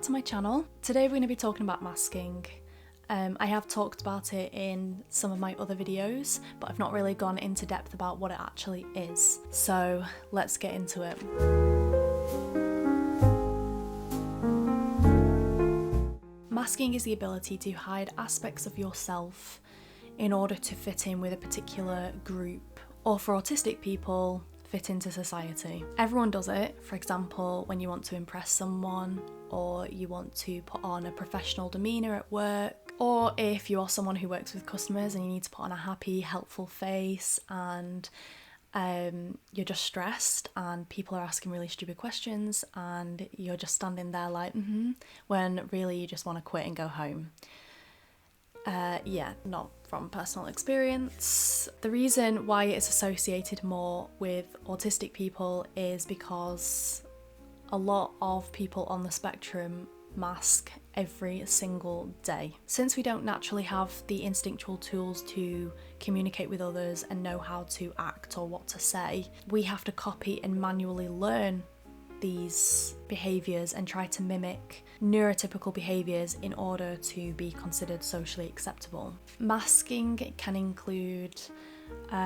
to my channel. Today we're going to be talking about masking. I have talked about it in some of my other videos, but I've not really gone into depth about what it actually is. So let's get into it. Masking is the ability to hide aspects of yourself in order to fit in with a particular group, or for autistic people, fit into society. Everyone does it. For example, when you want to impress someone, or you want to put on a professional demeanour at work, or if you are someone who works with customers and you need to put on a happy, helpful face, and you're just stressed and people are asking really stupid questions and you're just standing there like, when really you just want to quit and go home. Yeah, not from personal experience. The reason why it's associated more with autistic people is because a lot of people on the spectrum mask every single day. Since we don't naturally have the instinctual tools to communicate with others and know how to act or what to say, we have to copy and manually learn these behaviours and try to mimic neurotypical behaviours in order to be considered socially acceptable. Masking can include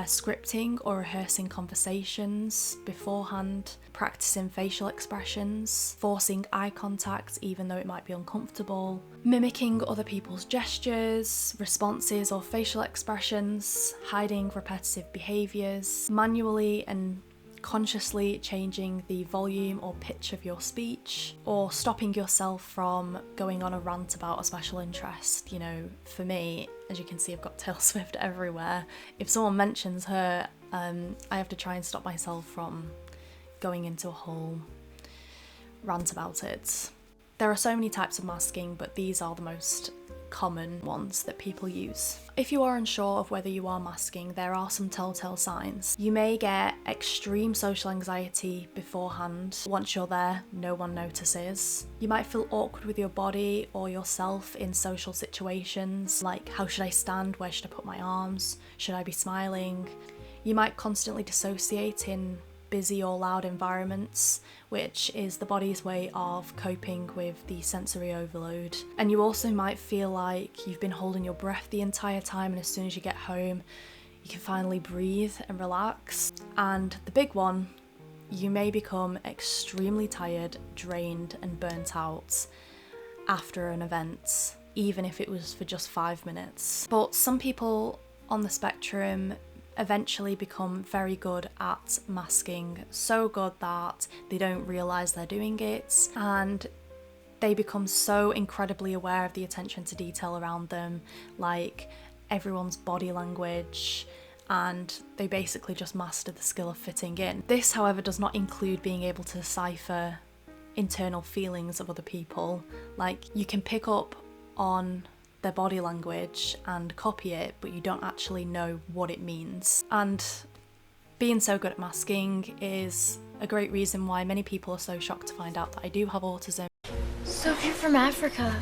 scripting or rehearsing conversations beforehand, practicing facial expressions, forcing eye contact even though it might be uncomfortable, mimicking other people's gestures, responses or facial expressions, hiding repetitive behaviours, manually and consciously changing the volume or pitch of your speech, or stopping yourself from going on a rant about a special interest. You know, for me, as you can see, I've got Taylor Swift everywhere. If someone mentions her, I have to try and stop myself from going into a whole rant about it. There are so many types of masking, but these are the most common ones that people use. If you are unsure of whether you are masking, there are some telltale signs. You may get extreme social anxiety beforehand. Once you're there, no one notices. You might feel awkward with your body or yourself in social situations, like how should I stand, where should I put my arms, should I be smiling? You might constantly dissociate in busy or loud environments, which is the body's way of coping with the sensory overload. And you also might feel like you've been holding your breath the entire time, and as soon as you get home you can finally breathe and relax. And the big one, you may become extremely tired, drained and burnt out after an event, even if it was for just 5 minutes. But some people on the spectrum eventually become very good at masking, so good that they don't realise they're doing it, and they become so incredibly aware of the attention to detail around them, like everyone's body language, and they basically just master the skill of fitting in. This, however, does not include being able to decipher internal feelings of other people. Like, you can pick up on their body language and copy it, but you don't actually know what it means. And being so good at masking is a great reason why many people are so shocked to find out that I do have autism. So if you're from Africa,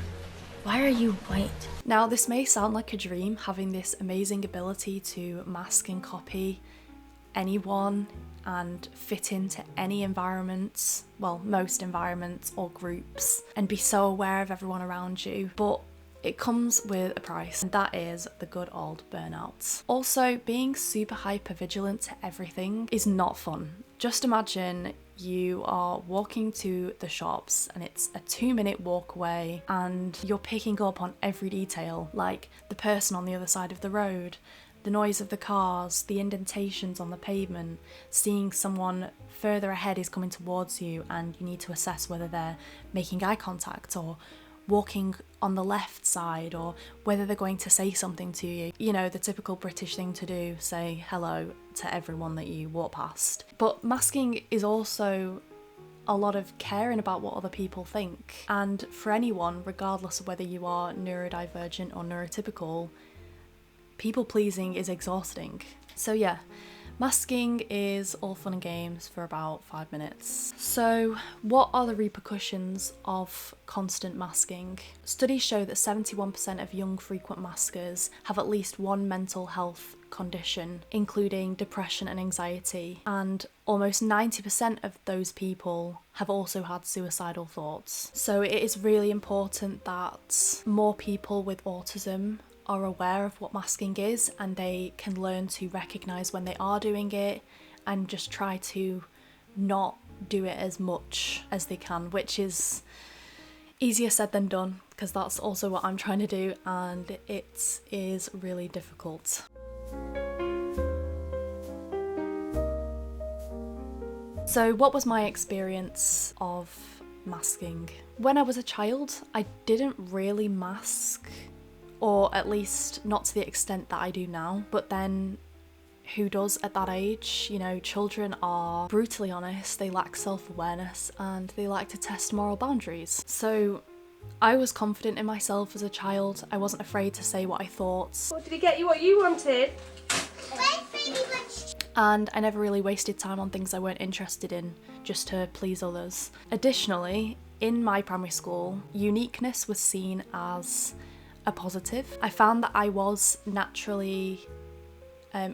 why are you white? Now, this may sound like a dream, having this amazing ability to mask and copy anyone and fit into any environment, well, most environments or groups, and be so aware of everyone around you. But it comes with a price, and that is the good old burnout. Also, being super hyper vigilant to everything is not fun. Just imagine you are walking to the shops and it's a 2-minute walk away and you're picking up on every detail, like the person on the other side of the road, the noise of the cars, the indentations on the pavement, seeing someone further ahead is coming towards you and you need to assess whether they're making eye contact or walking on the left side, or whether they're going to say something to you. You know, the typical British thing to do, say hello to everyone that you walk past. But masking is also a lot of caring about what other people think. And for anyone, regardless of whether you are neurodivergent or neurotypical, people pleasing is exhausting. So yeah, Masking is all fun and games for about 5 minutes. So, what are the repercussions of constant masking? Studies show that 71% of young frequent maskers have at least one mental health condition, including depression and anxiety, and almost 90% of those people have also had suicidal thoughts. So it is really important that more people with autism are aware of what masking is, and they can learn to recognise when they are doing it and just try to not do it as much as they can, which is easier said than done, because that's also what I'm trying to do, and it is really difficult. So what was my experience of masking? When I was a child, I didn't really mask, or at least not to the extent that I do now. But then who does at that age? You know, children are brutally honest, they lack self-awareness, and they like to test moral boundaries. So I was confident in myself as a child. I wasn't afraid to say what I thought. What, did he get you what you wanted? And I never really wasted time on things I weren't interested in just to please others. Additionally, in my primary school, uniqueness was seen as a positive. I found that I was naturally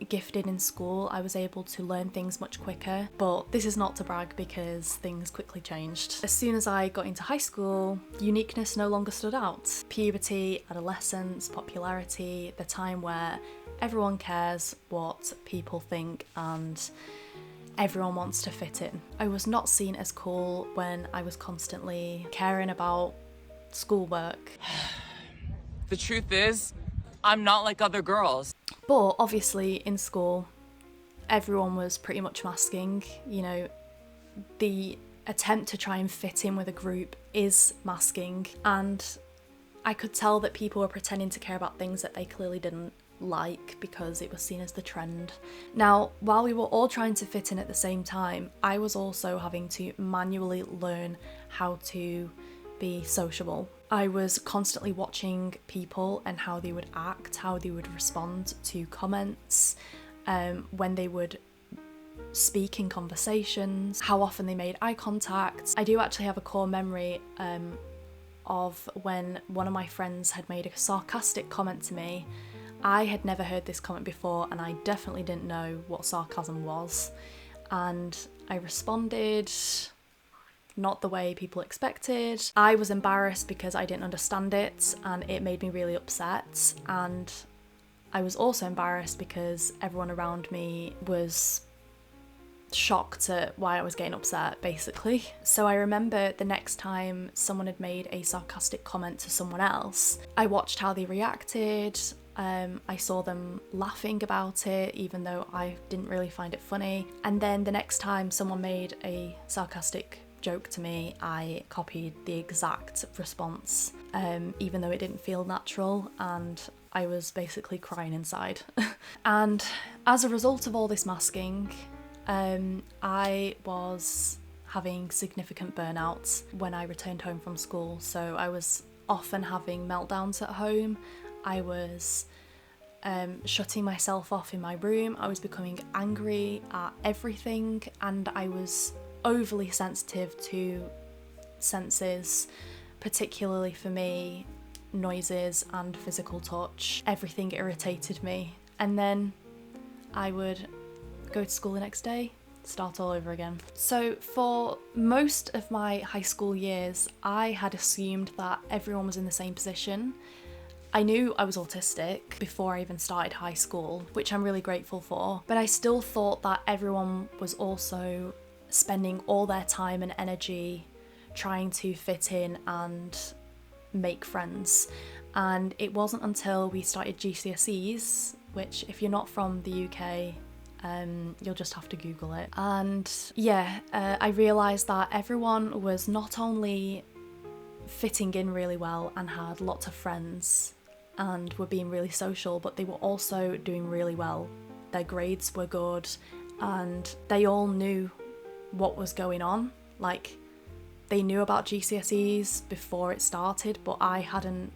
gifted in school. I was able to learn things much quicker, but this is not to brag because things quickly changed. As soon as I got into high school, uniqueness no longer stood out. Puberty, adolescence, popularity, the time where everyone cares what people think and everyone wants to fit in. I was not seen as cool when I was constantly caring about schoolwork. The truth is, I'm not like other girls. But obviously in school, everyone was pretty much masking. You know, the attempt to try and fit in with a group is masking, and I could tell that people were pretending to care about things that they clearly didn't like because it was seen as the trend. Now, while we were all trying to fit in at the same time, I was also having to manually learn how to be sociable. I was constantly watching people and how they would act, how they would respond to comments, when they would speak in conversations, how often they made eye contact. I do actually have a core memory of when one of my friends had made a sarcastic comment to me. I had never heard this comment before, and I definitely didn't know what sarcasm was. And I responded not the way people expected. I was embarrassed because I didn't understand it, and it made me really upset. And I was also embarrassed because everyone around me was shocked at why I was getting upset, basically. So I remember the next time someone had made a sarcastic comment to someone else, I watched how they reacted. I saw them laughing about it, even though I didn't really find it funny. And then the next time someone made a sarcastic joke to me, I copied the exact response, even though it didn't feel natural, and I was basically crying inside. And as a result of all this masking, I was having significant burnouts when I returned home from school. So I was often having meltdowns at home. I was shutting myself off in my room. I was becoming angry at everything, and I was overly sensitive to senses, particularly for me, noises and physical touch. Everything irritated me. And then I would go to school the next day, start all over again. So for most of my high school years, I had assumed that everyone was in the same position. I knew I was autistic before I even started high school, which I'm really grateful for, but I still thought that everyone was also spending all their time and energy trying to fit in and make friends. And it wasn't until we started GCSEs, which if you're not from the UK, you'll just have to Google it. And I realised that everyone was not only fitting in really well and had lots of friends and were being really social, but they were also doing really well. Their grades were good, and they all knew what was going on. Like, they knew about GCSEs before it started, but I hadn't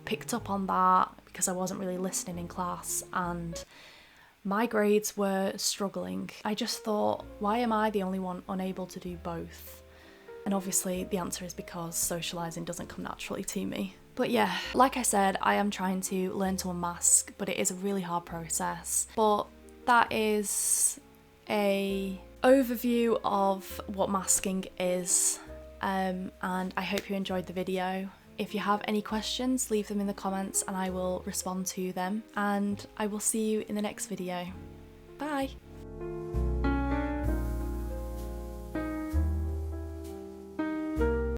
picked up on that because I wasn't really listening in class, and my grades were struggling. I just thought, why am I the only one unable to do both? And obviously the answer is because socialising doesn't come naturally to me. But yeah, like I said, I am trying to learn to unmask, but it is a really hard process. But that is a overview of what masking is, and I hope you enjoyed the video. If you have any questions, leave them in the comments and I will respond to them, and I will see you in the next video. Bye!